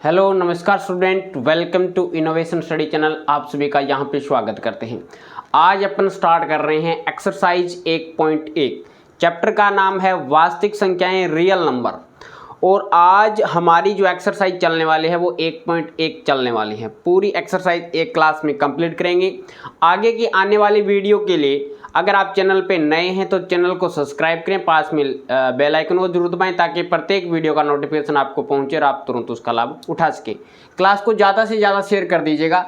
Hello नमस्कार student, welcome to innovation study channel. आप सभी का यहाँ पे स्वागत करते हैं। आज अपन स्टार्ट कर रहे हैं एक्सरसाइज 1.1। चैप्टर का नाम है वास्तविक संख्याएं रियल नंबर। और आज हमारी जो एक्सरसाइज चलने वाली है वो 1.1 चलने वाली है। पूरी एक्सरसाइज एक क्लास में कंप्लीट करेंगे। आगे की आने वाली वीडियो के लिए अगर आप चैनल पे नए हैं तो चैनल को सब्सक्राइब करें, पास में बेल आइकन को जरूर दबाएं ताकि प्रत्येक वीडियो का नोटिफिकेशन आपको पहुंचे और आप तुरंत उसका लाभ उठा सकें। क्लास को ज़्यादा से ज़्यादा शेयर कर दीजिएगा।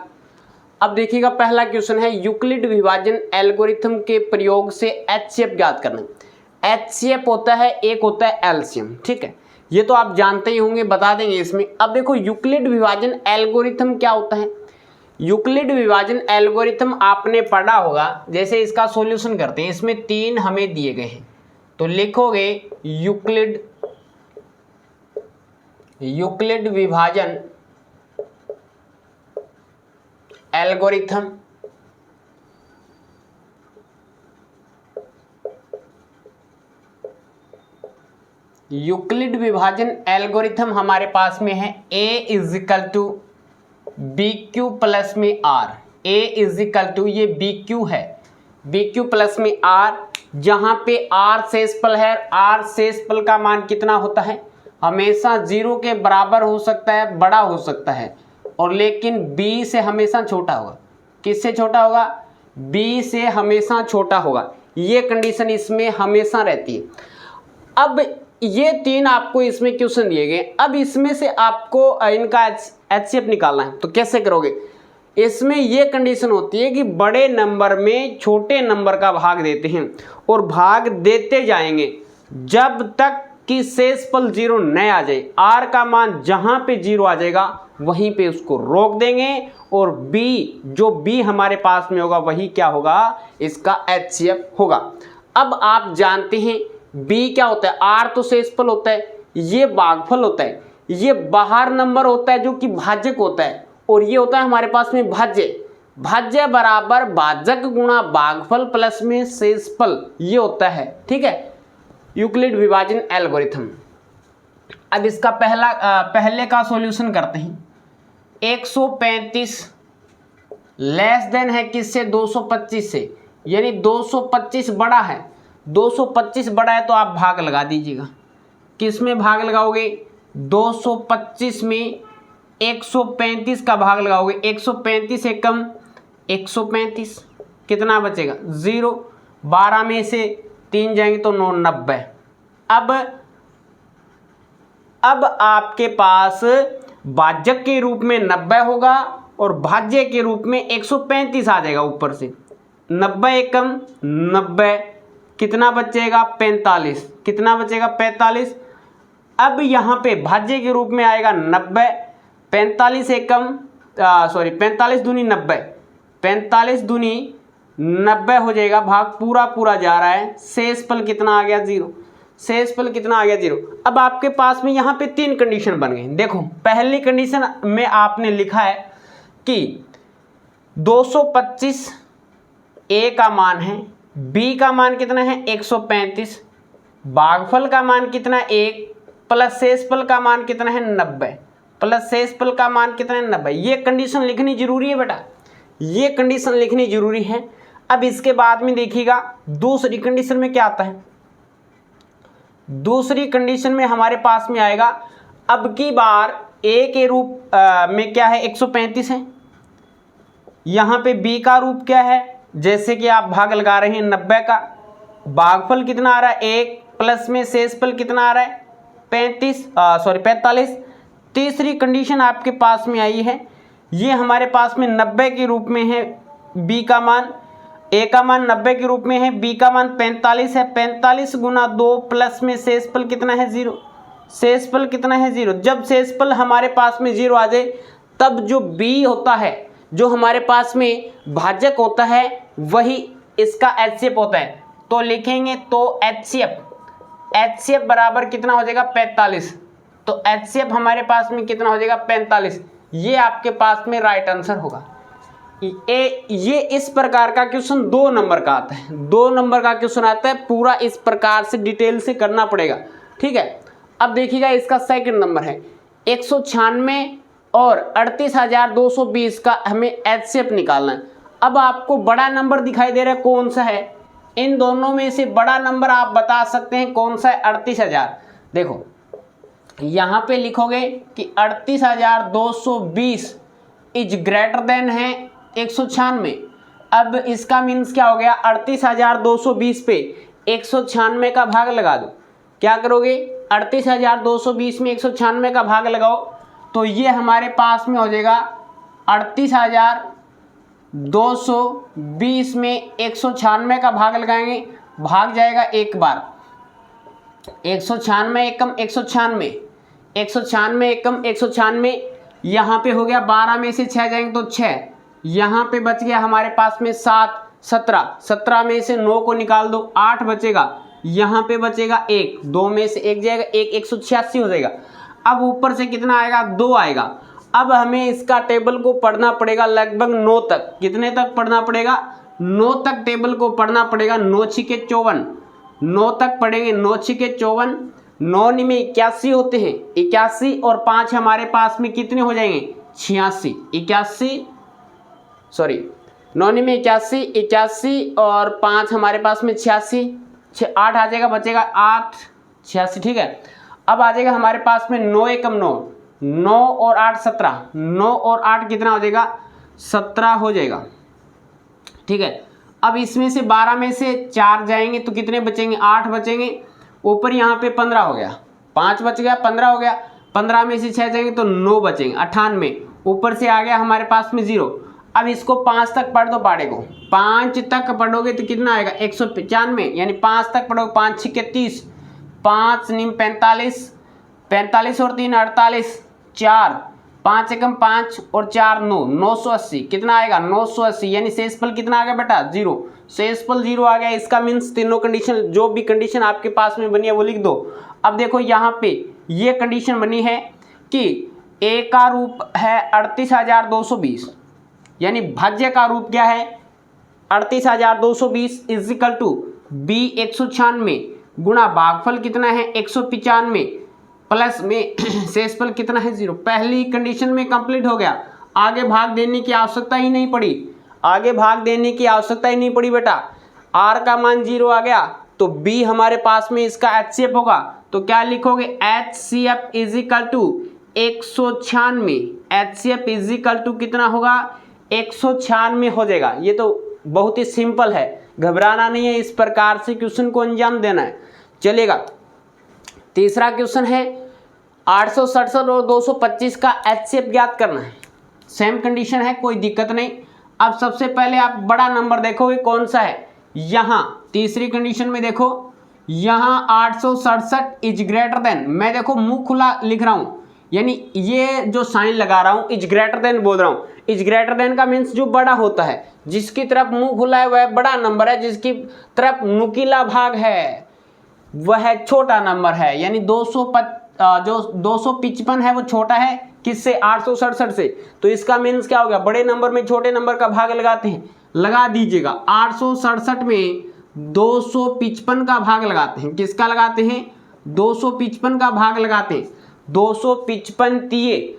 अब देखिएगा, पहला क्वेश्चन है यूक्लिड विभाजन एल्गोरिथम के प्रयोग से एचसीएफ ज्ञात करना। एचसीएफ होता है, एक होता है एलसीएम, ठीक है, ये तो आप जानते ही होंगे, बता देंगे इसमें। अब देखो यूक्लिड विभाजन एल्गोरिथम क्या होता है। यूक्लिड विभाजन एल्गोरिथम आपने पढ़ा होगा। जैसे इसका सॉल्यूशन करते हैं, इसमें 3 हमें दिए गए हैं तो लिखोगे यूक्लिड विभाजन एल्गोरिथम। यूक्लिड विभाजन एल्गोरिथम हमारे पास में है a is equal to b q plus में आर। ए इजिकल टू, ये बी क्यू है, बी क्यू प्लस में आर, जहाँ पे आर शेषफल है। आर शेषफल का मान कितना होता है, हमेशा 0 के बराबर हो सकता है, बड़ा हो सकता है, और लेकिन b से हमेशा छोटा होगा। किससे छोटा होगा, b से हमेशा छोटा होगा। ये कंडीशन इसमें हमेशा रहती है। अब ये 3 आपको इसमें क्वेश्चन दिए गए। अब इसमें से आपको इनका एचसीएफ निकालना है। तो कैसे करोगे, इसमें ये कंडीशन होती है कि बड़े नंबर में छोटे नंबर का भाग देते हैं और भाग देते जाएंगे जब तक कि शेषफल 0 न आ जाए। आर का मान जहाँ पे 0 आ जाएगा वहीं पे उसको रोक देंगे, और जो बी हमारे पास में होगा वही क्या होगा, इसका एचसीएफ होगा। अब आप जानते हैं बी क्या होता है, आर तो शेषफल होता है, ये भागफल होता है, ये बाहर नंबर होता है जो कि भाजक होता है, और ये होता है हमारे पास में भाज्य। भाज्य बराबर भाजक गुणा भागफल प्लस में शेषफल, ये होता है, ठीक है, यूक्लिड विभाजन एल्गोरिथम। अब इसका पहले का सॉल्यूशन करते हैं। 135 लेस देन है किससे, 225 से, यानी 225 बड़ा है। 225 बड़ा है तो आप भाग लगा दीजिएगा। किस में भाग लगाओगे, 225 में 135 का भाग लगाओगे। 135 से कम 135, कितना बचेगा 0। 12 में से 3 जाएंगे तो 9, 90। अब आपके पास भाजक के रूप में 90 होगा और भाज्य के रूप में 135 आ जाएगा ऊपर से। 90 एकम 90, कितना बचेगा 45, कितना बचेगा 45। अब यहाँ पे भाज्य के रूप में आएगा 90, 45 एकम 45 दूनी 90, 45 दूनी 90 हो जाएगा, भाग पूरा जा रहा है। शेषफल कितना आ गया 0, शेषफल कितना आ गया 0। अब आपके पास में यहाँ पे 3 कंडीशन बन गई। देखो, पहली कंडीशन में आपने लिखा है कि 225 ए का मान है, बी का मान कितना है 135, भागफल का मान कितना है 1, प्लस शेषफल का मान कितना है 90, प्लस शेषफल का मान कितना है 90। ये कंडीशन लिखनी जरूरी है बेटा, ये कंडीशन लिखनी जरूरी है। अब इसके बाद में देखिएगा दूसरी कंडीशन में क्या आता है। दूसरी कंडीशन में हमारे पास में आएगा, अब की बार ए के रूप में क्या है 135 है, यहाँ पे बी का रूप क्या है, जैसे कि आप भाग लगा रहे हैं 90 का, भागफल कितना आ रहा है 1, प्लस में शेषफल कितना आ रहा है 45। तीसरी कंडीशन आपके पास में आई है, ये हमारे पास में 90 के रूप में है बी का मान, ए का मान 90 के रूप में है, बी का मान 45 है। 45 गुना 2 प्लस में शेषफल कितना है 0, शेषफल कितना है 0। जब शेषफल हमारे पास में 0 आ जाए तब जो बी होता है, जो हमारे पास में भाजक होता है, वही इसका एचसीएफ होता है। तो लिखेंगे तो एचसीएफ बराबर कितना हो जाएगा 45। तो एचसीएफ हमारे पास में कितना हो जाएगा 45। ये आपके पास में राइट आंसर होगा। ये इस प्रकार का क्वेश्चन 2 नंबर का आता है, 2 नंबर का क्वेश्चन आता है। पूरा इस प्रकार से डिटेल से करना पड़ेगा, ठीक है। अब देखिएगा इसका सेकंड नंबर है 196 और 38,220 का हमें एचसीएफ निकालना है। अब आपको बड़ा नंबर दिखाई दे रहा है, कौन सा है? इन दोनों में से बड़ा नंबर आप बता सकते हैं कौन सा है? 38,000। देखो यहाँ पे लिखोगे कि 38,220 इज ग्रेटर देन है 196। अब इसका मीन्स क्या हो गया? 38,220 पे 196 का भाग लगा दो। क्या करोगे? 38,220 में 196 का भाग लगाओ तो ये हमारे पास में हो जाएगा 38,220 में 196 का भाग लगाएंगे, भाग जाएगा एक बार। 196 एकम 196, 196 एकम 196, यहाँ पे हो गया 12 में से 6 जाएंगे तो 6, यहाँ पे बच गया हमारे पास में 7, 17, 17 में से 9 को निकाल दो, 8 बचेगा, यहाँ पे बचेगा 1, 2 में से 1 जाएगा, 186 हो जाएगा। अब ऊपर से कितना आएगा? 2 आएगा। अब हमें इसका टेबल को पढ़ना पड़ेगा लगभग 9 तक। कितने तक पढ़ना पड़ेगा? 9 तक टेबल को पढ़ना पड़ेगा। 9 छिके 54, 9 तक पढ़ेंगे। 9 छिके 54, 9 में 81 होते हैं, 81 और 5 हमारे पास में कितने हो जाएंगे? 86, 81 सॉरी 9 में 81, 81 और 5 हमारे पास में 86, 8 आ जाएगा, बचेगा 8, 86। ठीक है। अब आ जाएगा हमारे पास में 9 एकम 9, 9 और 8 17, 9 और 8 कितना हो जाएगा? 17 हो जाएगा। ठीक है। अब इसमें से 12 में से 4 जाएंगे तो कितने बचेंगे? 8 बचेंगे। ऊपर यहाँ पे 15 हो गया, 5 बच गया, 15 हो गया। 15 में से 6 जाएंगे तो 9 बचेंगे, 98। ऊपर से आ गया हमारे पास में 0। अब इसको 5 तक पढ़ दो पाड़े को। 5 तक पढ़ोगे तो कितना आएगा? 195, यानी 5 तक पढ़ोगे। 5 छिके 30, 5 नीम 45, 45 और 3 48, 4, 5 एकम 5 और 4 9, 980। कितना आएगा? 980, यानी शेषफल कितना आ गया बेटा? 0। शेषफल 0 आ गया। इसका मीन्स तीनों कंडीशन, जो भी कंडीशन आपके पास में बनी है वो लिख दो। अब देखो यहाँ पे ये कंडीशन बनी है कि ए का रूप है 38,220, यानी भाज्य का रूप क्या है? 38,220 इज इक्वल टू बी 196 गुणा भागफल कितना है? 195 प्लस में शेषफल कितना है? 0। पहली कंडीशन में कंप्लीट हो गया। आगे भाग देने की आवश्यकता ही नहीं पड़ी, आगे भाग देने की आवश्यकता ही नहीं पड़ी बेटा। आर का मान 0 आ गया तो बी हमारे पास में इसका एचसीएफ होगा। तो क्या लिखोगे? HCF is equal to 196। HCF is equal to कितना होगा? 196 हो जाएगा। ये तो बहुत ही सिंपल है, घबराना नहीं है, इस प्रकार से क्वेश्चन को अंजाम देना है। चलेगा। तीसरा क्वेश्चन है 867 और 225 का एचसीएफ ज्ञात करना है। सेम कंडीशन है, कोई दिक्कत नहीं। अब सबसे पहले आप बड़ा नंबर देखोगे कौन सा है। यहाँ तीसरी कंडीशन में देखो, यहाँ 867 इज ग्रेटर देन, मैं देखो मुंह खुला लिख रहा हूँ, यानी ये जो साइन लगा रहा हूँ इज ग्रेटर देन बोल रहा हूँ। इज ग्रेटर देन का मीन्स जो बड़ा होता है, जिसकी तरफ मुंह खुला है वह बड़ा नंबर है, जिसकी तरफ नुकीला भाग है वह छोटा नंबर है। यानी 255 है वो छोटा है किससे? 867 से। तो इसका मीन्स क्या हो गया? बड़े नंबर में छोटे नंबर का भाग लगाते हैं, लगा दीजिएगा। 867 में 255 का भाग लगाते हैं। किसका लगाते हैं? 255 का भाग लगाते हैं। 255 दिए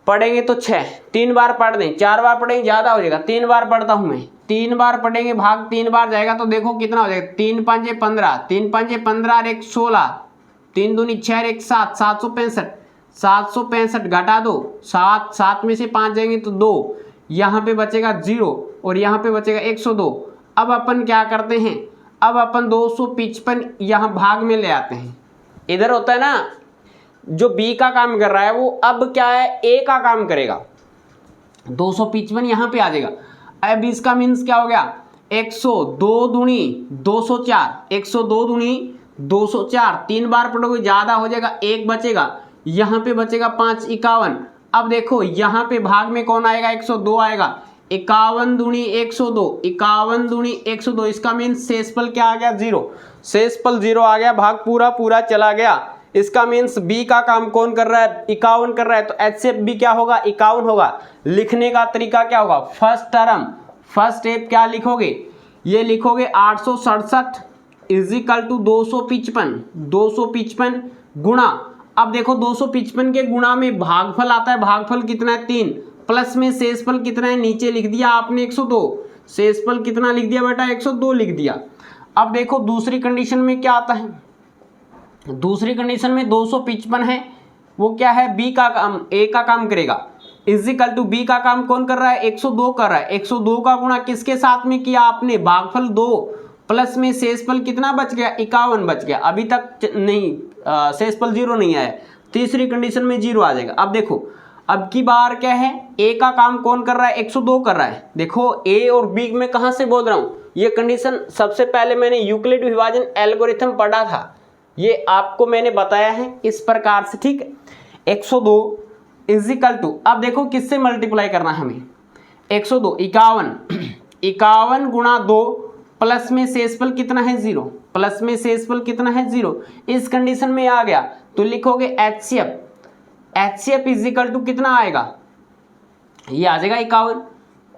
पढ़ेंगे तो 6, 3 बार पढ़ दें, 4 बार पढ़ेंगे ज़्यादा हो जाएगा, 3 बार पढ़ता हूँ मैं। 3 बार पढ़ेंगे, भाग 3 बार जाएगा तो देखो कितना हो जाएगा? 3 5 15, 3 5 15 और 1 16, 3 दूनी 6 और 1 7, 765, 765 घटा दो, 7, 7 में से 5 जाएंगे तो 2, यहाँ पे बचेगा 0 और यहाँ पे बचेगा 102। अब अपन क्या करते हैं? अब अपन 255 यहाँ भाग में ले आते हैं। इधर होता है ना जो बी का काम कर रहा है वो अब क्या है? ए का काम करेगा। 255 यहाँ पे आ जाएगा। अब इसका मीन्स क्या हो गया? 102 दूनी 204, 102 दूनी 204, 3 बार पढ़ोगे ज़्यादा हो जाएगा, 1 बचेगा, यहाँ पे बचेगा 5 51। अब देखो यहाँ पे भाग में कौन आएगा? 102 आएगा। 51 दूनी 102, 51 दूनी 102, इसका मीन्स शेषफल क्या आ गया? 0। शेषफल 0 आ गया, भाग पूरा पूरा चला गया। इसका मीन्स बी का काम कौन कर रहा है? 51 कर रहा है, तो एचसीएफ बी क्या होगा? 51 होगा। लिखने का तरीका क्या होगा? फर्स्ट टर्म, फर्स्ट स्टेप क्या लिखोगे? ये लिखोगे 867 इज इक्वल टू 255 गुणा अब देखो 255 के गुणा में भागफल आता है, भागफल कितना है 3, प्लस में शेषफल कितना है नीचे लिख दिया आपने 102, शेषफल कितना लिख दिया बेटा 102 लिख दिया। अब देखो दूसरी कंडीशन में क्या आता है, दूसरी कंडीशन में 255 है, वो क्या है बी का काम ए का काम करेगा, इज इक्वल टू बी का काम कौन कर रहा है 102 कर रहा है। 102 का गुणा किसके साथ में किया आपने, भागफल 2 प्लस में शेषफल कितना बच गया 51 बच गया, अभी तक नहीं शेषफल 0 नहीं आया, तीसरी कंडीशन में 0 आ जाएगा। अब देखो अब की बार क्या है, ए का काम कौन कर रहा है 102 कर रहा है। देखो ए और बी में कहाँ से बोल रहा हूँ, ये कंडीशन सबसे पहले मैंने यूक्लिड विभाजन एल्गोरिथम पढ़ा था, ये आपको मैंने बताया है इस प्रकार से, ठीक है। 102 इज इक्वल टू, अब देखो किससे मल्टीप्लाई करना है हमें, 102 51 गुणा 2 प्लस में शेषफल कितना है 0, प्लस में शेषफल कितना है 0, इस कंडीशन में आ गया तो लिखोगे HCF इज इक्वल टू कितना आएगा, ये आ जाएगा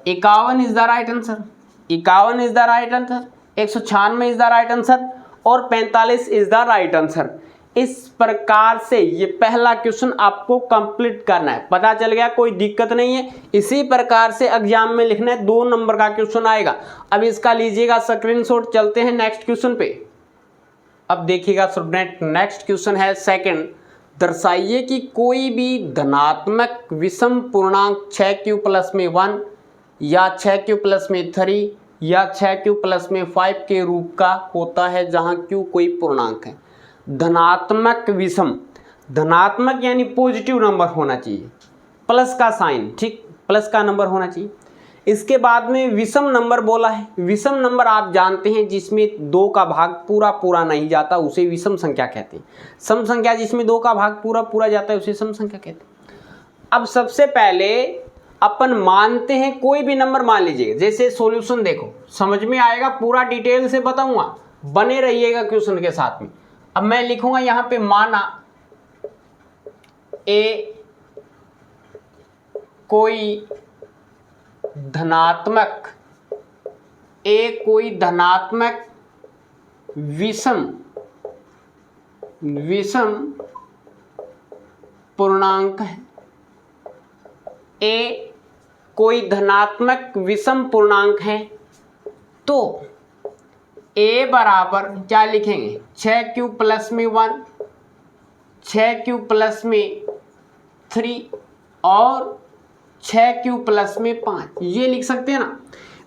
51 is the right answer, 51 is the right answer, 196 is the right answer और 45 इज द राइट आंसर। इस प्रकार से ये पहला क्वेश्चन आपको कंप्लीट करना है, पता चल गया, कोई दिक्कत नहीं है। इसी प्रकार से एग्जाम में लिखना है, 2 नंबर का क्वेश्चन आएगा। अब इसका लीजिएगा स्क्रीनशॉट, चलते हैं नेक्स्ट क्वेश्चन पे। अब देखिएगा स्टूडेंट, नेक्स्ट क्वेश्चन है सेकंड, दर्शाइए कि कोई भी धनात्मक विषम पूर्णांक 6q प्लस में 1 या 6q प्लस में 3 या 6q प्लस में 5 के रूप का होता है जहां q कोई पूर्णांक है। धनात्मक विषम, धनात्मक यानी पॉजिटिव नंबर होना चाहिए, प्लस का साइन, ठीक, प्लस का नंबर होना चाहिए। इसके बाद में विषम नंबर बोला है, विषम नंबर आप जानते हैं जिसमें 2 का भाग पूरा नहीं जाता उसे विषम संख्या कहते हैं। सम संख्या जिसमें 2 का भाग पूरा जाता है उसे सम संख्या कहते हैं। अब सबसे पहले अपन मानते हैं कोई भी नंबर मान लीजिएगा, जैसे सॉल्यूशन देखो समझ में आएगा, पूरा डिटेल से बताऊंगा, बने रहिएगा क्वेश्चन के साथ में। अब मैं लिखूंगा यहां पे माना ए कोई धनात्मक विषम पूर्णांक है, ए कोई धनात्मक विषम पूर्णांक है, तो ए बराबर क्या लिखेंगे 6q प्लस में 1, 6q प्लस में 3 और 6q प्लस में 5, ये लिख सकते हैं ना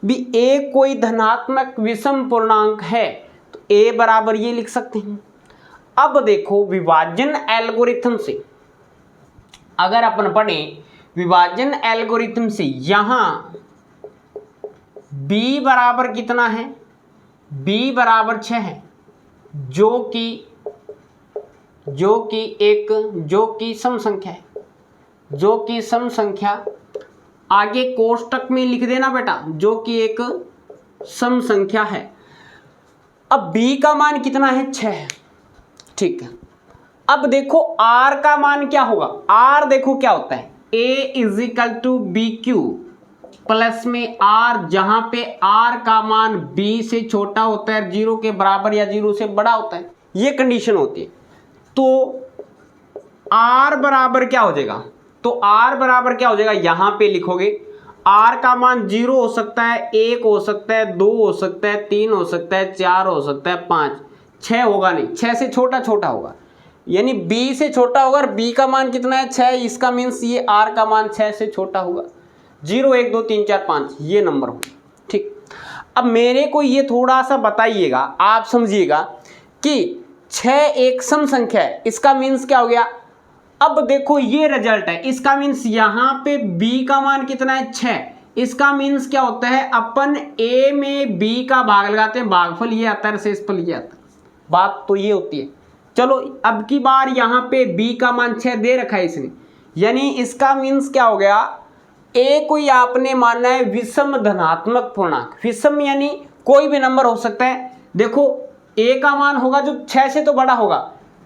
भी। ए कोई धनात्मक विषम पूर्णांक है तो ए बराबर ये लिख सकते हैं। अब देखो विभाजन एल्गोरिथम से अगर अपन पढ़े, विभाजन एल्गोरिथम से यहां b बराबर कितना है, b बराबर 6 है, जो कि सम संख्या है, जो कि सम संख्या, आगे कोष्टक में लिख देना बेटा, जो कि एक सम संख्या है। अब b का मान कितना है 6 है, ठीक है। अब देखो r का मान क्या होगा, r देखो क्या होता है a is equal to b q plus में r, जहां पे r का मान b से छोटा होता है, 0 के बराबर या 0 से बड़ा होता है, ये कंडीशन होती है। तो r बराबर क्या हो जाएगा, तो r बराबर क्या हो जाएगा, यहां पे लिखोगे r का मान 0 हो सकता है, 1 हो सकता है, 2 हो सकता है, 3 हो सकता है, 4 हो सकता है, 5, 6 होगा नहीं, 6 से छोटा होगा, यानी b से छोटा होगा। और b का मान कितना है 6, इसका मीन्स ये r का मान 6 से छोटा होगा, 0 1 2 3 4 5 ये नंबर हो, ठीक। अब मेरे को ये थोड़ा सा बताइएगा, आप समझिएगा कि 6 एक सम संख्या है, इसका मीन्स क्या हो गया। अब देखो ये रिजल्ट है, इसका मीन्स यहाँ पे b का मान कितना है 6, इसका मीन्स क्या होता है, अपन a में b का भाग लगाते हैं, भागफल ये आता है, शेषफल ये आता है, बात तो ये होती है। चलो अब की बार यहाँ पे b का मान 6 दे रखा है इसने, यानी इसका मीन्स क्या हो गया, a कोई आपने मानना है विषम धनात्मक पूर्णांक, विषम यानी कोई भी नंबर हो सकता है। देखो a का मान होगा जो 6 से तो बड़ा होगा,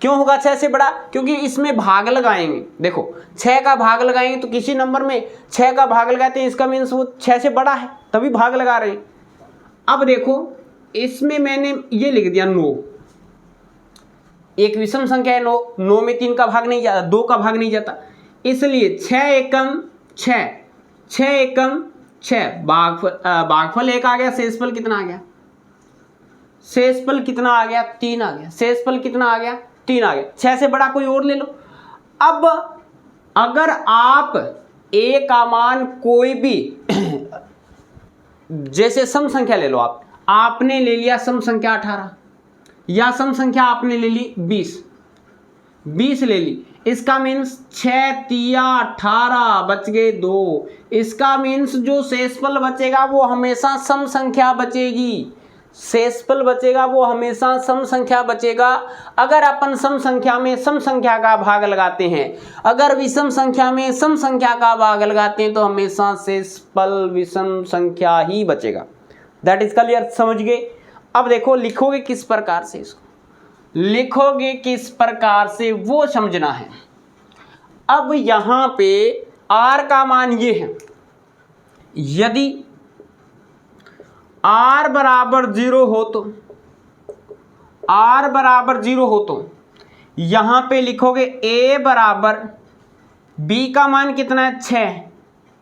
क्यों होगा 6 से बड़ा, क्योंकि इसमें भाग लगाएंगे, देखो 6 का भाग लगाएंगे तो किसी नंबर में 6 का भाग लगाते हैं, इसका मीन्स वो 6 से बड़ा है तभी भाग लगा रहे हैं। अब देखो इसमें मैंने ये लिख दिया 9, एक विषम संख्या है 9, 9 में 3 का भाग नहीं जाता, 2 का भाग नहीं जाता, इसलिए 6 एकम 6, 6 एकम 6, भागफल 1 आ गया, शेषफल कितना आ गया, शेषफल कितना आ गया, 3 आ गया, शेषफल कितना आ गया, 3 आ गया। 6 से बड़ा कोई और ले लो। अब अगर आप a का मान कोई भी जैसे सम संख्या ले लो, आपने ले लिया सम संख्या 18 या सम संख्या आपने ले ली 20 ले ली, इसका मीन्स 6 तिया 18 बच गए 2, इसका मीन्स जो शेषफल बचेगा वो हमेशा सम संख्या बचेगी, शेषफल बचेगा वो हमेशा सम संख्या बचेगा। अगर अपन सम संख्या में सम संख्या का भाग लगाते हैं, अगर विषम संख्या में सम संख्या का भाग लगाते हैं, तो हमेशा शेषफल विषम संख्या ही बचेगा। दैट इज क्लियर, समझ गए। अब देखो लिखोगे किस प्रकार से, इसको लिखोगे किस प्रकार से वो समझना है। अब यहां पे r का मान ये है, यदि r बराबर 0 हो तो, r बराबर 0 हो तो यहां पे लिखोगे a बराबर b का मान कितना है 6,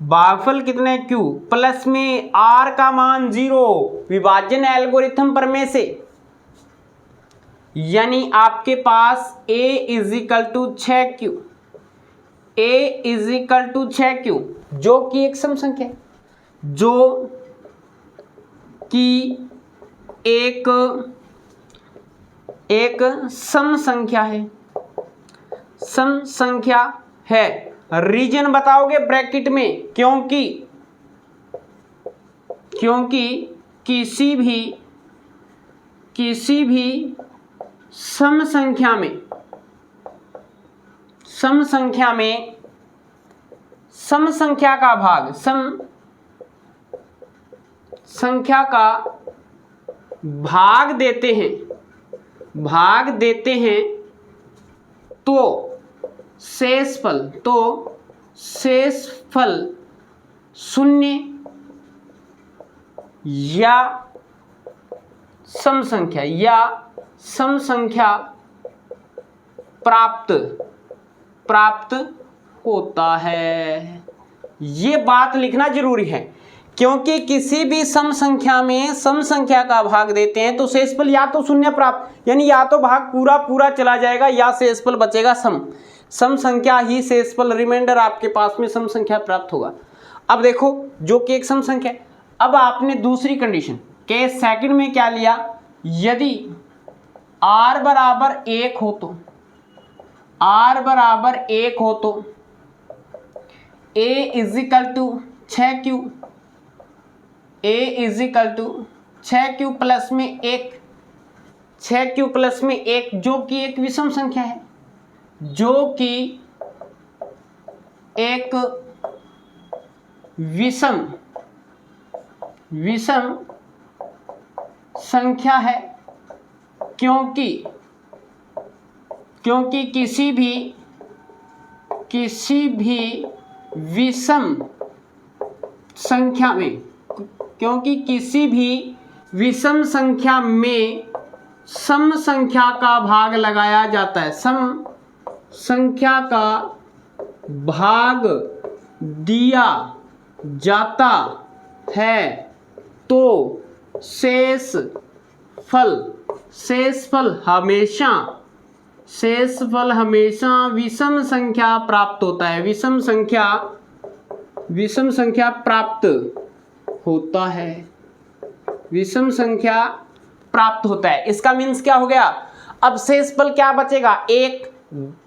भागफल कितना है q, प्लस में r का मान 0, विभाजन एल्गोरिथम प्रमेय से, यानी आपके पास a is equal to 6q, a is equal to 6q, जो कि एक सम संख्या है, जो कि एक सम संख्या है, सम संख्या है। रीजन बताओगे ब्रैकेट में, क्योंकि किसी भी सम संख्या में सम संख्या का भाग, सम संख्या का भाग देते हैं तो शेषफल शून्य या सम संख्या प्राप्त होता है। ये बात लिखना जरूरी है, क्योंकि किसी भी सम संख्या में सम संख्या का भाग देते हैं तो शेषफल या तो शून्य प्राप्त, यानी या तो भाग पूरा चला जाएगा या शेषफल बचेगा सम संख्या ही शेषफल, रिमाइंडर आपके पास में सम संख्या प्राप्त होगा। अब देखो जो कि एक सम संख्या है। अब आपने दूसरी कंडीशन के सेकंड में क्या लिया, यदि r बराबर 1 हो तो, r बराबर 1 हो तो a is equal to 6q, a is equal to 6q plus में 1, 6q प्लस में 1, जो कि एक विषम संख्या है, जो कि एक विषम संख्या है, क्योंकि किसी भी विषम संख्या में, क्योंकि किसी भी विषम संख्या में सम संख्या का भाग लगाया जाता है, सम संख्या का भाग दिया जाता है, तो शेषफल हमेशा विषम संख्या प्राप्त होता है, विषम संख्या प्राप्त होता है, विषम संख्या प्राप्त होता है। इसका मीन्स क्या हो गया, अब शेषफल क्या बचेगा, 1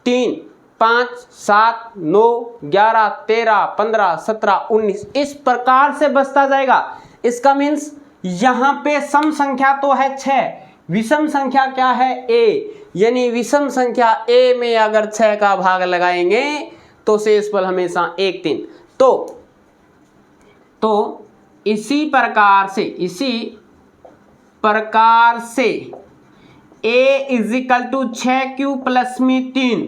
3 5 7 9 11 13 15 17 19 इस प्रकार से बचता जाएगा। इसका मीन्स यहाँ पे सम संख्या तो है 6, विषम संख्या क्या है a, यानी विषम संख्या a में अगर 6 का भाग लगाएंगे तो शेषफल हमेशा 1 3। तो इसी प्रकार से a is equal to 6q plus में 3,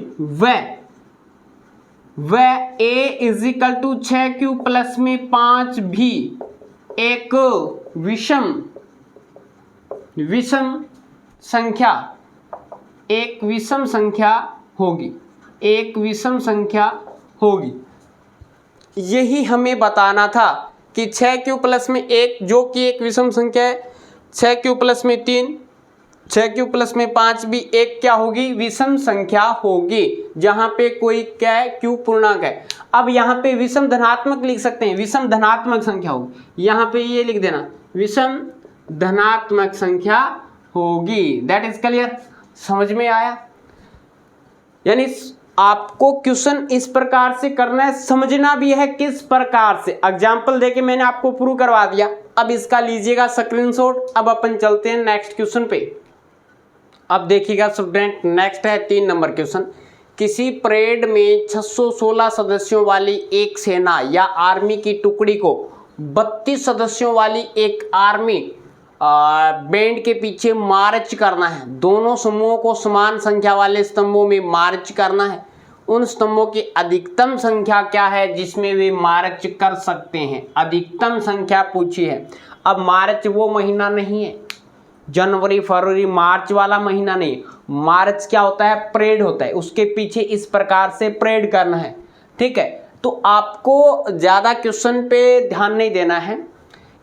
वह a is equal to 6q plus में 5 भी एक विषम संख्या एक विषम संख्या होगी, एक विषम संख्या होगी। यही हमें बताना था कि 6q प्लस में 1 जो कि एक विषम संख्या है, 6q प्लस में 3, 6q प्लस में 5 भी एक क्या होगी, विषम संख्या होगी, जहां पे कोई क्या है, q पूर्णांक है। अब यहाँ पे विषम धनात्मक लिख सकते हैं, विषम धनात्मक संख्या होगी, यहाँ पे ये लिख देना विषम धनात्मक संख्या होगी। दैट इज क्लियर, समझ में आया? यानी आपको क्वेश्चन इस प्रकार से करना है, समझना भी है किस प्रकार से। एग्जाम्पल देके मैंने आपको प्रूव करवा दिया, अब इसका लीजिएगा स्क्रीनशॉट। अब अपन चलते हैं नेक्स्ट क्वेश्चन पे। अब देखिएगा स्टूडेंट, नेक्स्ट है 3 नंबर क्वेश्चन। किसी परेड में 616 सदस्यों वाली एक सेना या आर्मी की टुकड़ी को 32 सदस्यों वाली एक आर्मी बैंड के पीछे मार्च करना है। दोनों समूहों को समान संख्या वाले स्तंभों में मार्च करना है। उन स्तंभों की अधिकतम संख्या क्या है जिसमें वे मार्च कर सकते हैं? अधिकतम संख्या पूछी है। अब मार्च वो महीना नहीं है, जनवरी फरवरी मार्च वाला महीना नहीं। मार्च क्या होता है, परेड होता है, उसके पीछे इस प्रकार से परेड करना है। ठीक है, तो आपको ज़्यादा क्वेश्चन पे ध्यान नहीं देना है।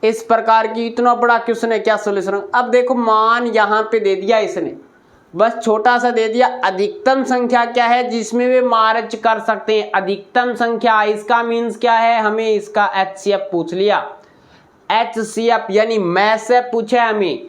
इस प्रकार की इतना बड़ा क्वेश्चन है, क्या सोल्यूशन? अब देखो, मान यहाँ पे दे दिया इसने, बस छोटा सा दे दिया, अधिकतम संख्या क्या है जिसमें वे मार्च कर सकते हैं। अधिकतम संख्या, इसका मीन्स क्या है, हमें इसका HCF पूछ लिया। HCF यानी मैसे पूछा है हमें।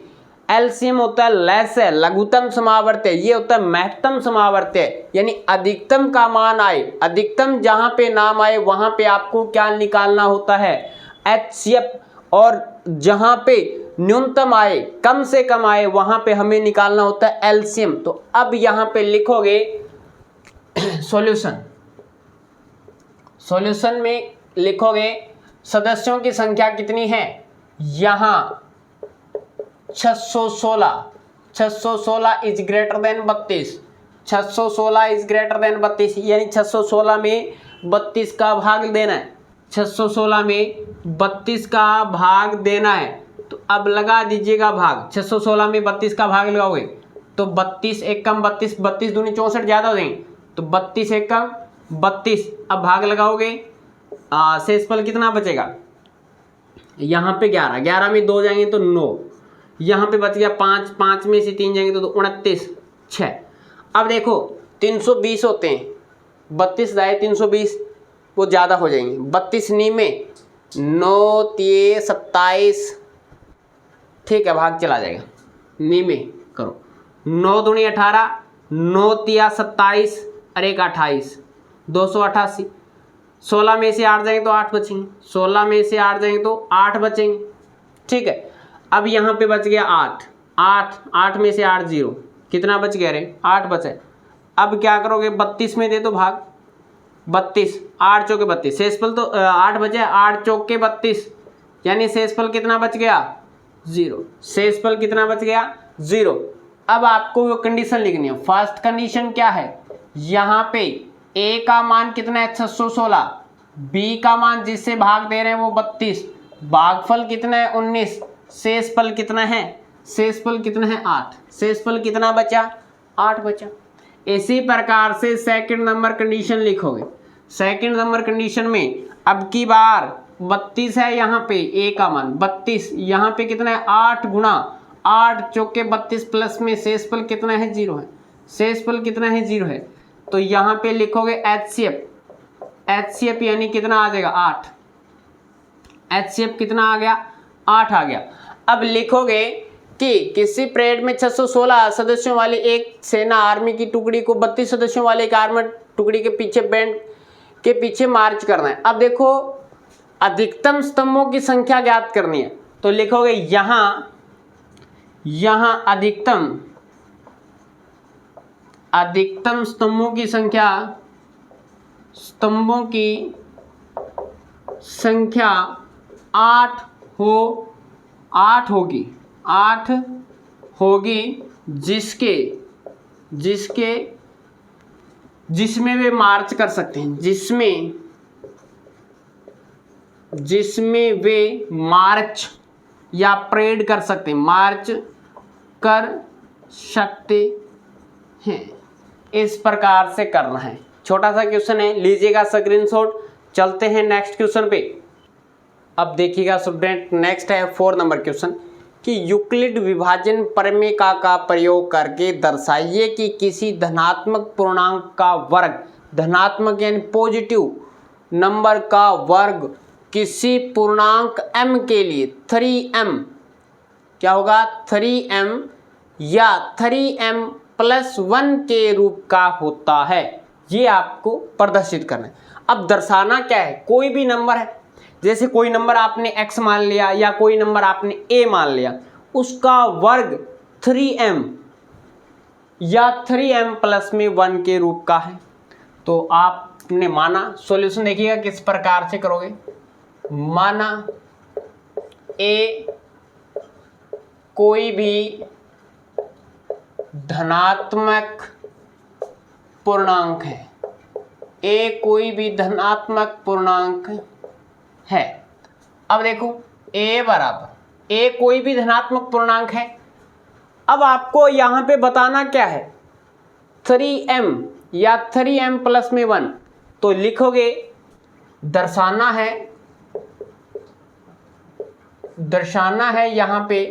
एलसीएम होता है लैसे, लघुतम समावर्त्य, ये होता है महत्तम समावर्त्य। यानी अधिकतम का मान आए, अधिकतम जहां पे नाम आए वहां पे आपको क्या निकालना होता है, HCF। और जहां पे न्यूनतम आए, कम से कम आए, वहां पे हमें निकालना होता है एलसीएम। तो अब यहां पे लिखोगे सॉल्यूशन। सॉल्यूशन में लिखोगे सदस्यों की संख्या कितनी है, यहां 616, 616 is greater than 32, 616 is greater than 32, यानी 616 में 32 का भाग देना है, 616 में 32 का भाग देना है। तो अब लगा दीजिएगा भाग, 616 में 32 का भाग लगाओगे तो 32 एक कम 32, 32 दूनी 64 ज़्यादा हो जाएंगे, तो 32 एक कम 32। अब भाग लगाओगे, शेषफल कितना बचेगा, यहाँ पे 11, 11 में 2 जाएंगे तो 9, यहाँ पे बच गया 5, 5 में से 3 जाएंगे तो 29, 6। अब देखो 320 होते हैं, 32 दाए 320, वो ज़्यादा हो जाएंगे। 32 नी में 9 3 27, ठीक है, भाग चला जाएगा, नी में करो, 9 दूनी 18, 9 3 27 और 1 28, 288। 16 में से 8 जाएंगे तो 8 बचेंगे, 16 में से 8 जाएंगे तो 8 बचेंगे। ठीक है, अब यहाँ पे बच गया 8, 8, 8 में से 8 0, कितना बच गया रे, 8 बचे। अब क्या करोगे, 32 में दे दो भाग, 32, 8 चौके 32, शेषफल तो 8 बचे, 8 चौके 32, यानी शेषफल कितना बच गया, 0। शेषफल कितना बच गया, 0। अब आपको वो कंडीशन लिखनी है। फर्स्ट कंडीशन क्या है, यहाँ पे ए का मान कितना है 616, बी का मान जिससे भाग दे रहे हैं वो 32, भागफल कितना है 19, शेषफल कितना है, शेषफल कितना है 8, शेषफल कितना बचा, 8 बचा। इसी प्रकार से सेकंड नंबर कंडीशन लिखोगे। सेकंड नंबर कंडीशन में अब की बार 32 है, यहाँ पे ए का मान 32, यहाँ पे कितना है 8 गुणा 8 चौके 32 प्लस में शेषफल कितना है 0 है, शेषफल कितना है 0 है। तो यहाँ पे लिखोगे HCF, HCF यानी कितना आ जाएगा 8, HCF कितना आ गया 8 आ गया। अब लिखोगे कि किसी परेड में 616 सदस्यों वाली एक सेना आर्मी की टुकड़ी को 32 सदस्यों वाले एक आर्मी टुकड़ी के पीछे बैंड के पीछे मार्च करना है। अब देखो अधिकतम स्तंभों की संख्या ज्ञात करनी है, तो लिखोगे यहाँ अधिकतम स्तंभों की संख्या, स्तंभों की संख्या 8 होगी जिसमें वे मार्च कर सकते हैं, जिसमें वे मार्च या परेड कर सकते हैं, मार्च कर सकते हैं। इस प्रकार से करना है। छोटा सा क्वेश्चन है, लीजिएगा स्क्रीनशॉट। चलते हैं नेक्स्ट क्वेश्चन पे। अब देखिएगा स्टूडेंट, नेक्स्ट है 4 नंबर क्वेश्चन कि यूक्लिड विभाजन प्रमेय का प्रयोग करके दर्शाइए कि किसी धनात्मक पूर्णांक का वर्ग, धनात्मक यानी पॉजिटिव नंबर का वर्ग किसी पूर्णांक m के लिए 3m क्या होगा 3m या 3m + 1 के रूप का होता है। ये आपको प्रदर्शित करना है। अब दर्शाना क्या है, कोई भी नंबर है, जैसे कोई नंबर आपने x मान लिया या कोई नंबर आपने a मान लिया, उसका वर्ग 3m या 3m + 1 के रूप का है। तो आपने माना, सॉल्यूशन देखिएगा किस प्रकार से करोगे। माना a कोई भी धनात्मक पूर्णांक है, a कोई भी धनात्मक पूर्णांक है। अब देखो a कोई भी धनात्मक पूर्णांक है। अब आपको यहां पे बताना क्या है, 3m या 3m + 1। तो लिखोगे, दर्शाना है यहां पे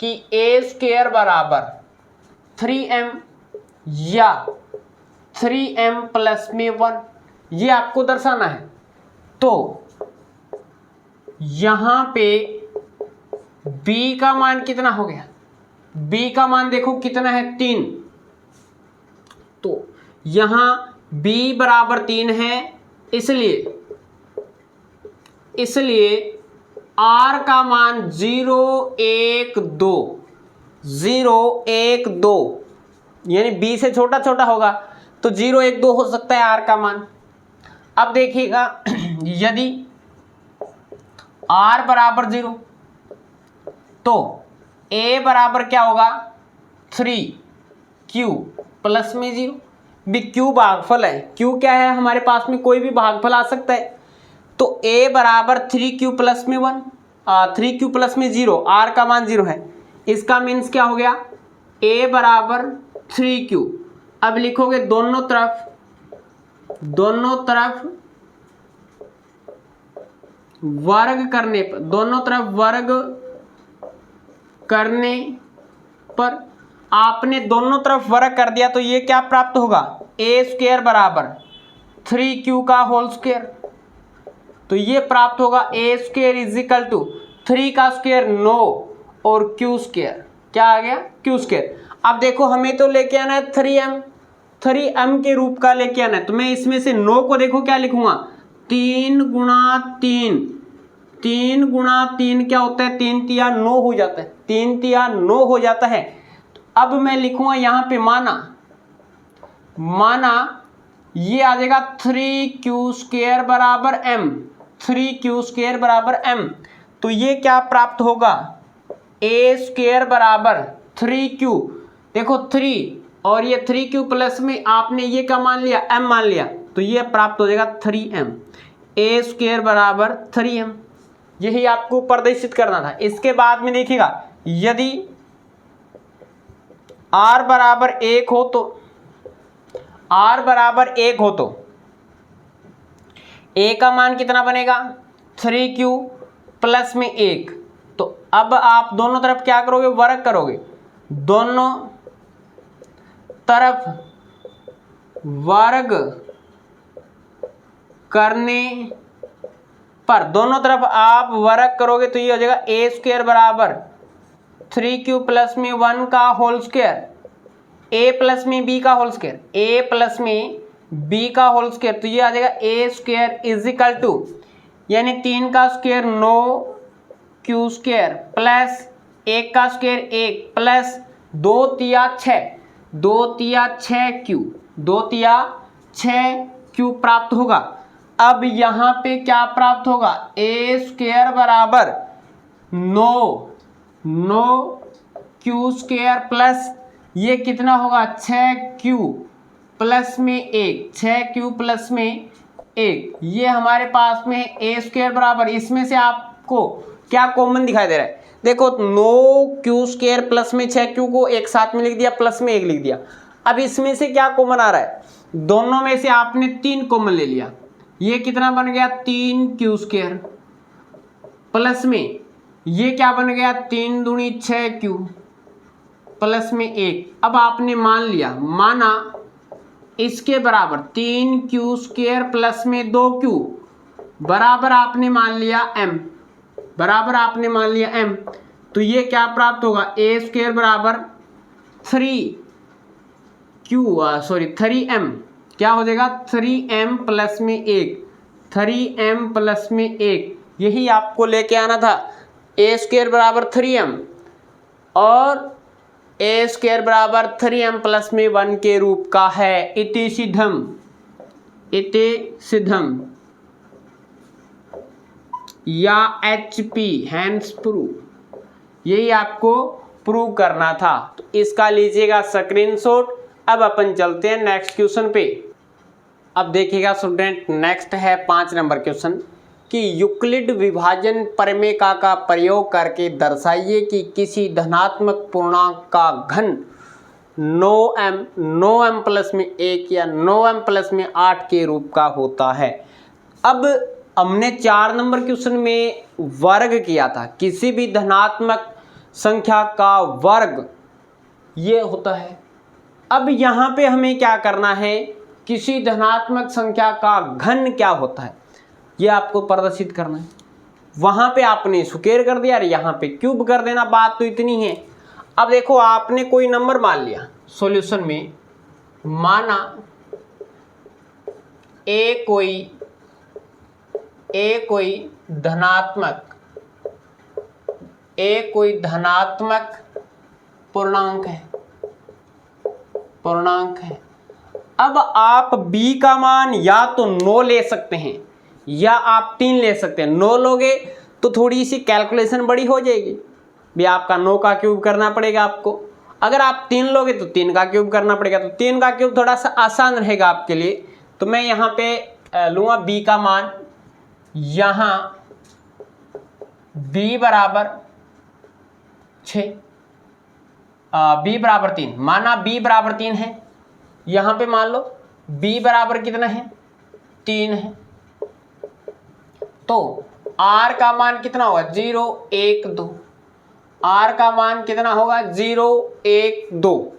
कि a² बराबर 3m या 3m + 1, ये आपको दर्शाना है। तो यहां पे b का मान कितना हो गया, b का मान देखो कितना है 3। तो यहां b बराबर 3 है, इसलिए r का मान 0 1 2 यानी b से छोटा छोटा होगा, तो 0 1 2 हो सकता है r का मान। अब देखिएगा, यदि r बराबर 0 तो a बराबर क्या होगा 3q + 0। भी q भागफल है, q क्या है हमारे पास में, कोई भी भागफल आ सकता है। तो a बराबर 3q + 1, 3q + 0, r का मान 0 है। इसका मीन्स क्या हो गया, a बराबर 3q। अब लिखोगे दोनों तरफ वर्ग करने पर आपने दोनों तरफ वर्ग कर दिया, तो ये क्या प्राप्त होगा, a² बराबर 3q का होल स्क्वायर। तो ये प्राप्त होगा a² = 3 का स्क्वायर 9 और q² क्या आ गया q²। अब देखो हमें तो लेके आना है 3m के रूप का लेके आना है। तो मैं इसमें से 9 को देखो क्या लिखूंगा, 3 × 3 क्या होता है, 3 × 9 हो जाता है, 3 × 9 हो जाता है। अब मैं लिखूंगा यहाँ पे माना ये आ जाएगा 3q² बराबर m, 3q² बराबर m। तो ये क्या प्राप्त होगा, a² बराबर 3q, देखो 3 और ये 3q प्लस में आपने ये क्या मान लिया, m मान लिया, तो ये प्राप्त हो जाएगा 3m, a² बराबर 3m। यही आपको प्रदर्शित करना था। इसके बाद में देखिएगा, यदि r बराबर 1 हो तो a का मान कितना बनेगा 3q + 1। तो अब आप दोनों तरफ क्या करोगे, वर्ग करोगे। दोनों तरफ वर्ग करने पर दोनों तरफ आप वर्ग करोगे तो ये हो जाएगा a² बराबर 3q + 1 का होल स्क्वायर, a + b का होल स्क्वायर, a + b का होल स्क्वायर। तो ये आ जाएगा a² = यानी 3 का स्क्वायर 9q² प्लस 1 का स्क्वायर 1 प्लस 2 × 6 प्राप्त होगा। अब यहाँ पे क्या प्राप्त होगा, a² बराबर 9q² प्लस ये कितना होगा 6q + 1, 6q + 1, ये हमारे पास में a² बराबर, इसमें से आपको क्या कॉमन दिखाई दे रहा है, देखो 9q² प्लस में 6q को एक साथ में लिख दिया, प्लस में 1 लिख दिया। अब इसमें से क्या कॉमन आ रहा है, दोनों में से आपने 3 कॉमन ले लिया, ये कितना बन गया 3q² प्लस में ये क्या बन गया 3 दूनी 6q प्लस में 1। अब आपने मान लिया, माना इसके बराबर 3q² प्लस में 2q बराबर आपने मान लिया m, बराबर आपने मान लिया m। तो ये क्या प्राप्त होगा, a² बराबर 3m, क्या हो जाएगा 3m प्लस में 1, 3m प्लस में 1, यही आपको लेके आना था। a² बराबर 3m और a² बराबर 3m प्लस में 1 के रूप का है। इति सिद्धम या HP हैंड्स प्रूव, यही आपको प्रूव करना था। तो इसका लीजिएगा स्क्रीनशॉट। अब अपन चलते हैं नेक्स्ट क्वेश्चन पे। अब देखिएगा स्टूडेंट, नेक्स्ट है 5 नंबर क्वेश्चन कि यूक्लिड विभाजन प्रमेय का प्रयोग करके दर्शाइए कि किसी धनात्मक पूर्णांक का घन 9m प्लस में 1 या 9m प्लस में 8 के रूप का होता है। अब हमने 4 नंबर क्वेश्चन में वर्ग किया था, किसी भी धनात्मक संख्या का वर्ग ये होता है। अब यहाँ पे हमें क्या करना है, किसी धनात्मक संख्या का घन क्या होता है ये आपको प्रदर्शित करना है। वहाँ पे आपने स्क्वायर कर दिया और यहाँ पे क्यूब कर देना, बात तो इतनी है। अब देखो, आपने कोई नंबर मान लिया सॉल्यूशन में, माना ए कोई धनात्मक पूर्णांक है। अब आप b का मान या तो 9 ले सकते हैं या आप 3 ले सकते हैं। 9 लोगे तो थोड़ी सी कैलकुलेशन बड़ी हो जाएगी, भी आपका 9 का क्यूब करना पड़ेगा आपको। अगर आप 3 लोगे तो 3 का क्यूब करना पड़ेगा, तो 3 का क्यूब थोड़ा सा आसान रहेगा आपके लिए। तो मैं यहाँ पे लूँगा b का मान, यहाँ b बराबर 6, b बराबर 3, माना b बराबर 3 है। यहाँ पे मान लो b बराबर कितना है 3 है, तो r का मान कितना होगा 0 1 2, r का मान कितना होगा 0 1 2,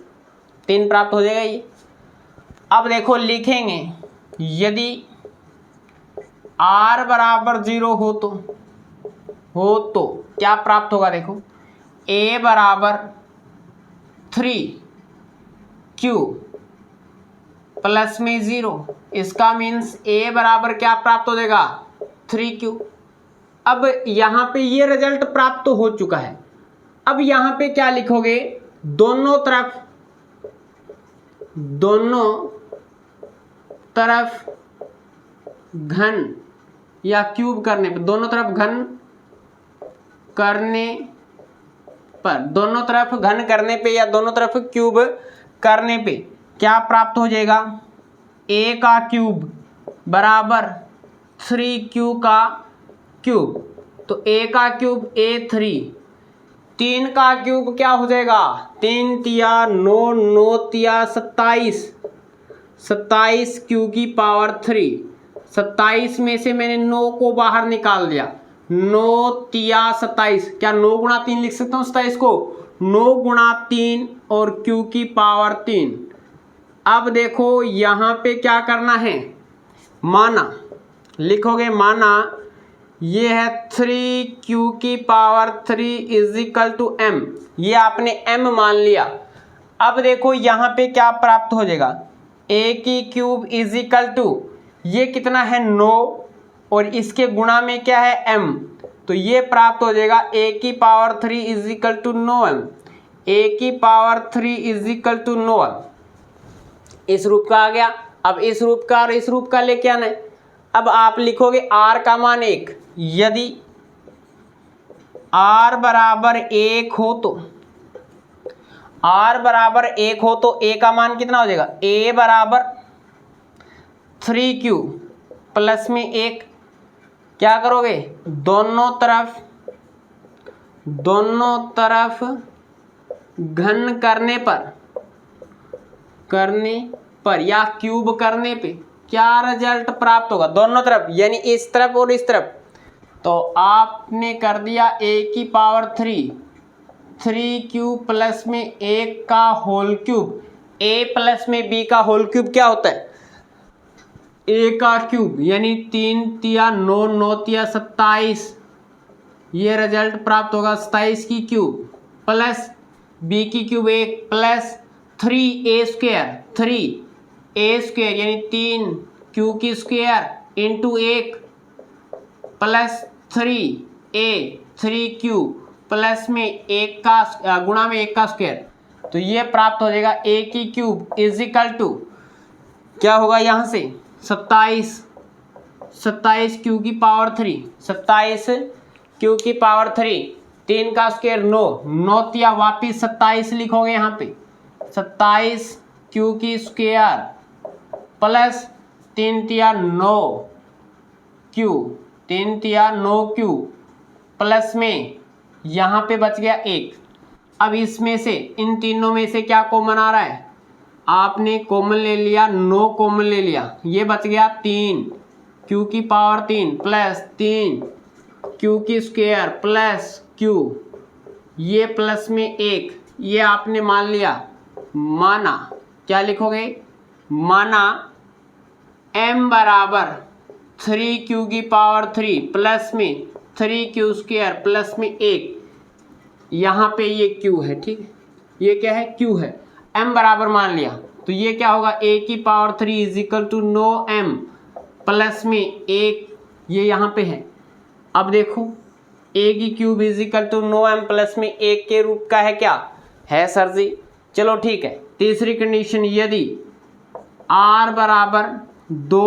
3 प्राप्त हो जाएगा ये। अब देखो लिखेंगे, यदि r बराबर 0 हो तो क्या प्राप्त होगा, देखो a बराबर 3q प्लस में 0, इसका मीन्स a बराबर क्या प्राप्त हो जाएगा 3q। अब यहाँ पे ये रिजल्ट प्राप्त तो हो चुका है। अब यहाँ पे क्या लिखोगे, दोनों तरफ घन या क्यूब करने पे, दोनों तरफ घन करने पे या दोनों तरफ क्यूब करने पे क्या प्राप्त हो जाएगा, a का क्यूब बराबर 3q का क्यूब, तो a का क्यूब a3, 3 का क्यूब क्या हो जाएगा 3 तिया 9, 9 तिया 27, 27 q की पावर 3, 27 में से मैंने 9 को बाहर निकाल दिया, 9 तिया 27, क्या 9 गुणा 3 लिख सकता हूँ 27 को, 9 गुणा 3 और q की पावर 3। अब देखो यहाँ पे क्या करना है, माना लिखोगे, माना ये है 3q की power 3 is equal to m, ये आपने m मान लिया। अब देखो यहाँ पे क्या प्राप्त हो जाएगा, a की क्यूब इज इक्वल टू, ये कितना है 9 और इसके गुणा में क्या है m, तो ये प्राप्त हो जाएगा a की power 3 is equal to 9m, a की power 3 is equal to 9m, इस रूप का आ गया। अब इस रूप का और इस रूप का लेके आना है। अब आप लिखोगे r का मान 1, यदि r बराबर 1 हो तो a का मान कितना हो जाएगा, a बराबर 3q प्लस में 1, क्या करोगे दोनों तरफ घन करने पर करने पर या क्यूब करने पे क्या रिजल्ट प्राप्त होगा, दोनों तरफ यानी इस तरफ और इस तरफ। तो आपने कर दिया a की पावर 3 क्यूब प्लस में 1 का होल क्यूब। a प्लस में b का होल क्यूब क्या होता है, a का क्यूब यानी 3 तिया 9, 9 तिया 27, ये रिजल्ट प्राप्त होगा 27 की क्यूब प्लस b की क्यूब 1 प्लस 3a स्क्वायर यानी 3 क्यू की square into 1 plus 3 q plus में 1 का गुणा में 1 का स्क्वायर। तो ये प्राप्त हो जाएगा a की क्यूब इज इक्वल टू क्या होगा यहाँ से 27 क्यू की पावर 3, 27 क्यू की पावर 3, 3 का स्क्वायर 9 तिया वापिस 27 लिखोगे यहाँ पे 27 क्यू की स्क्वायर प्लस 3 तिया 9 क्यू, 3 तिया 9 क्यू प्लस में यहाँ पे बच गया 1। अब इसमें से इन तीनों में से क्या कॉमन आ रहा है, आपने कॉमन ले लिया 9 कॉमन ले लिया, ये बच गया 3 क्यू की पावर 3 प्लस 3 क्यू की स्क्वायर प्लस क्यू, ये प्लस में 1, ये आपने मान लिया। माना क्या लिखोगे, माना m बराबर 3 क्यू की पावर 3 प्लस में 3 क्यू स्क्वायर प्लस में 1, यहाँ पे ये q है, ठीक है, ये क्या है q है, m बराबर मान लिया। तो ये क्या होगा a की power 3 is equal to 9m plus में 1, ये यहाँ पे है। अब देखो a की cube is equal to 9m plus में 1 के रूप का है, क्या है सर जी, चलो ठीक है। तीसरी कंडीशन, यदि r बराबर 2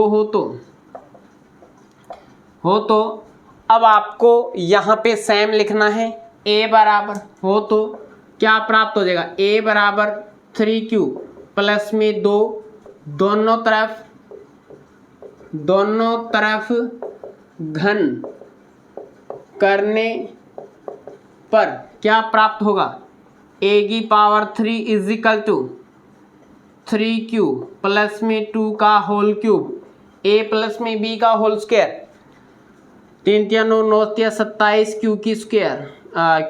हो तो अब आपको यहाँ पे सेम लिखना है, a बराबर हो तो क्या प्राप्त हो जाएगा, a बराबर 3 क्यू प्लस में 2, दोनों तरफ घन करने पर क्या प्राप्त होगा, a की power 3 is equal to 3 q plus में 2 का होल क्यूब, a प्लस में b का होल स्क्वायर, 3 तिया 9, 9 तिया 27 क्यू की स्क्वायर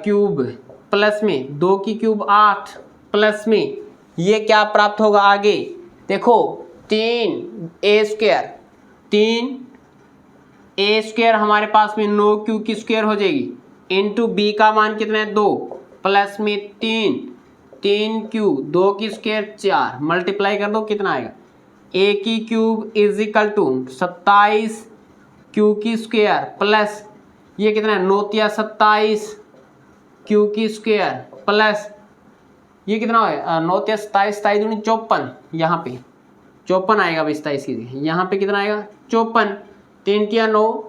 क्यूब प्लस में 2 की क्यूब 8 प्लस में ये क्या प्राप्त होगा आगे देखो 3a स्क्वायर हमारे पास में 9 क्यू की स्क्वायर हो जाएगी इंटू b का मान कितना है 2 प्लस में 3 क्यू 2 की स्क्वायर 4 मल्टीप्लाई कर दो कितना आएगा a की cube is equal to 27 q की स्क्वायर प्लस ये कितना है 9 तिया 27 क्यू की स्क्वायर प्लस ये कितना है 9 तिया 27 27 54 यहाँ पे 54 आएगा 27 की यहाँ पे कितना आएगा 54 3 तिया 9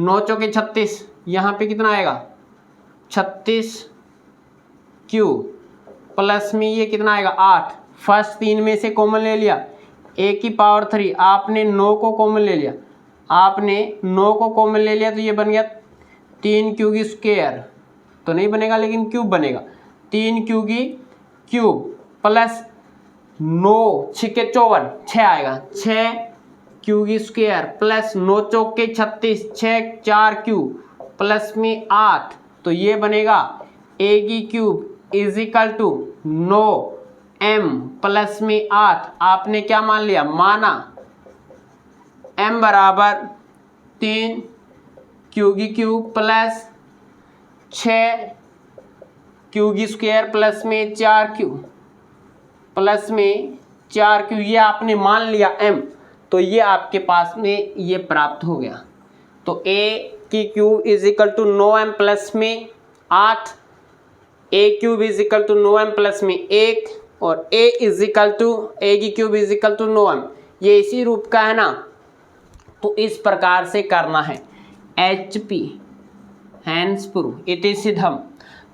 9 चौके 36 यहाँ पे कितना आएगा 36 क्यू प्लस में ये कितना आएगा 8 फर्स्ट 3 में से कॉमन ले लिया a की पावर 3 आपने 9 को कॉमन ले लिया तो ये बन गया 3 क्यू की स्क्वायर तो नहीं बनेगा लेकिन क्यूब बनेगा 3 क्यू की क्यूब प्लस 9 छिके 54 6 आएगा 6 क्यू की स्क्वायर प्लस 9 चौके 36 6 4 क्यू प्लस में 8 तो ये बनेगा a की cube is equal to 9m plus में 8 आपने क्या मान लिया माना m बराबर 3 क्यू की क्यूब प्लस 6 क्यू की स्क्वायर प्लस में 4 क्यू प्लस में 4 क्यू ये आपने मान लिया m तो ये आपके पास में ये प्राप्त हो गया। तो a की cube is equal to 9m plus में 8 a cube is equal to 9m plus में 1 और a is equal to a की cube is equal to 9m ये इसी रूप का है ना। तो इस प्रकार से करना है HP hence proof it is सिद्धम।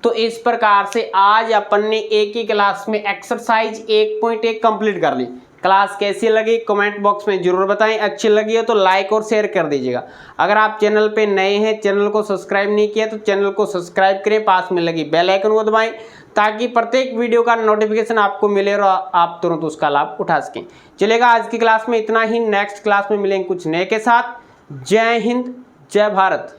तो इस प्रकार से आज अपन ने एक ही क्लास में एक्सरसाइज 1.1 कंप्लीट कर ली। क्लास कैसी लगी कमेंट बॉक्स में जरूर बताएं। अच्छी लगी हो तो लाइक और शेयर कर दीजिएगा। अगर आप चैनल पे नए हैं, चैनल को सब्सक्राइब नहीं किया तो चैनल को सब्सक्राइब करें, पास में लगी बेल आइकन को दबाएं ताकि प्रत्येक वीडियो का नोटिफिकेशन आपको मिले और आप तुरंत उसका लाभ उठा सकें। चलेगा, आज की क्लास में इतना ही। नेक्स्ट क्लास में मिलेंगे कुछ नए के साथ। जय हिंद, जय भारत।